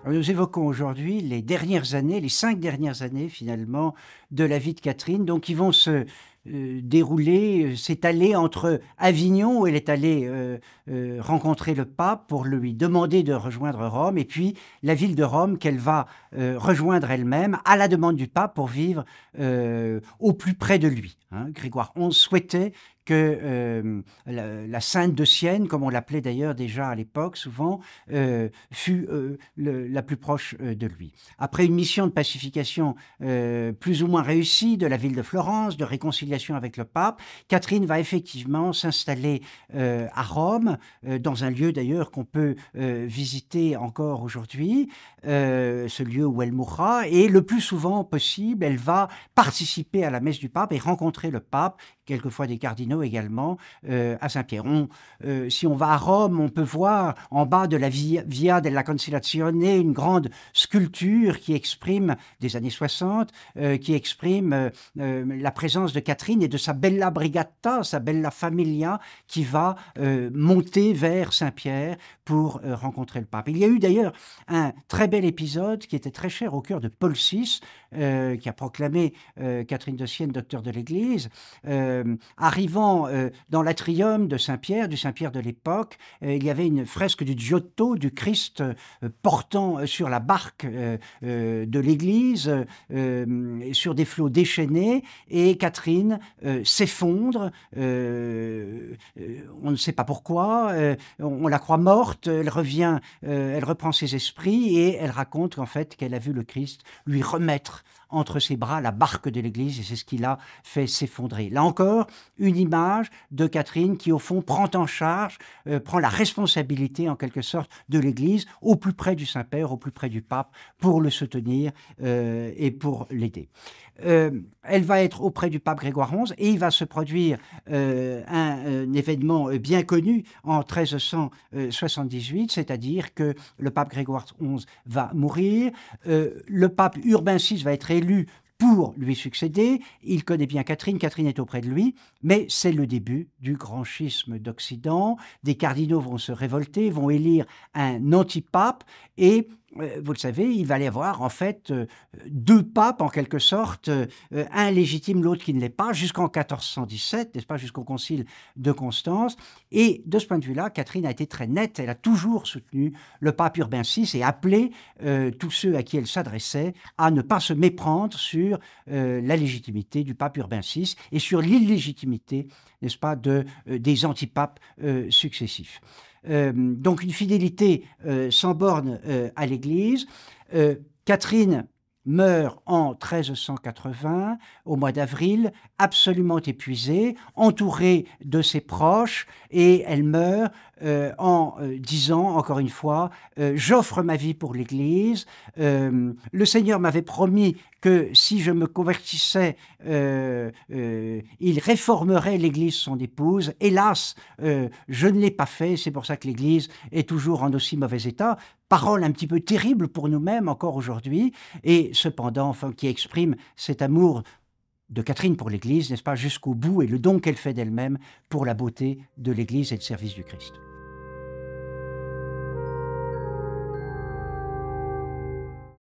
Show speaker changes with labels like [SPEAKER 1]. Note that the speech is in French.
[SPEAKER 1] Nous évoquons aujourd'hui les dernières années, les 5 dernières années finalement de la vie de Catherine, donc qui vont se dérouler, s'étaler entre Avignon, où elle est allée rencontrer le pape pour lui demander de rejoindre Rome, et puis la ville de Rome qu'elle va rejoindre elle-même à la demande du pape pour vivre au plus près de lui. Hein. Grégoire XI souhaitait que la Sainte de Sienne, comme on l'appelait d'ailleurs déjà à l'époque souvent, fût la plus proche de lui. Après une mission de pacification plus ou moins réussie de la ville de Florence, de réconciliation avec le pape, Catherine va effectivement s'installer à Rome, dans un lieu d'ailleurs qu'on peut visiter encore aujourd'hui, ce lieu où elle mourra, et le plus souvent possible, elle va participer à la messe du pape et rencontrer le pape, quelquefois des cardinaux également, à Saint-Pierre. Si on va à Rome, on peut voir en bas de la Via della Conciliazione une grande sculpture qui exprime, des années 60, qui exprime la présence de Catherine et de sa bella brigata, sa bella famiglia, qui va monter vers Saint-Pierre pour rencontrer le pape. Il y a eu d'ailleurs un très bel épisode qui était très cher au cœur de Paul VI, qui a proclamé Catherine de Sienne docteur de l'Église. Arrivant dans l'atrium de Saint-Pierre, du Saint-Pierre de l'époque, il y avait une fresque du Giotto, du Christ portant sur la barque de l'Église, sur des flots déchaînés, et Catherine s'effondre, on ne sait pas pourquoi, on la croit morte, elle revient, elle reprend ses esprits, et elle raconte qu'en fait qu'elle a vu le Christ lui remettre entre ses bras la barque de l'Église, et c'est ce qui l'a fait s'effondrer. Là encore, une image de Catherine qui, au fond, prend en charge, prend la responsabilité, en quelque sorte, de l'Église, au plus près du Saint-Père, au plus près du pape, pour le soutenir et pour l'aider. Elle va être auprès du pape Grégoire XI, et il va se produire un événement bien connu en 1378, c'est-à-dire que le pape Grégoire XI va mourir, le pape Urbain VI va être élu pour lui succéder. Il connaît bien Catherine, Catherine est auprès de lui, mais c'est le début du grand schisme d'Occident. Des cardinaux vont se révolter, vont élire un antipape, et vous le savez, il va y avoir en fait deux papes en quelque sorte, un légitime, l'autre qui ne l'est pas, jusqu'en 1417, n'est-ce pas, jusqu'au concile de Constance. Et de ce point de vue-là, Catherine a été très nette, elle a toujours soutenu le pape Urbain VI et appelé tous ceux à qui elle s'adressait à ne pas se méprendre sur la légitimité du pape Urbain VI et sur l'illégitimité, n'est-ce pas, des antipapes successifs. Donc une fidélité sans borne à l'Église. Catherine meurt en 1380, au mois d'avril, absolument épuisée, entourée de ses proches, et elle meurt en disant, encore une fois, j'offre ma vie pour l'Église, le Seigneur m'avait promis que si je me convertissais, il réformerait l'Église, son épouse. Hélas, je ne l'ai pas fait, c'est pour ça que l'Église est toujours en aussi mauvais état. Parole un petit peu terrible pour nous-mêmes encore aujourd'hui, et cependant, enfin, qui exprime cet amour de Catherine pour l'Église, n'est-ce pas, jusqu'au bout, et le don qu'elle fait d'elle-même pour la beauté de l'Église et le service du Christ.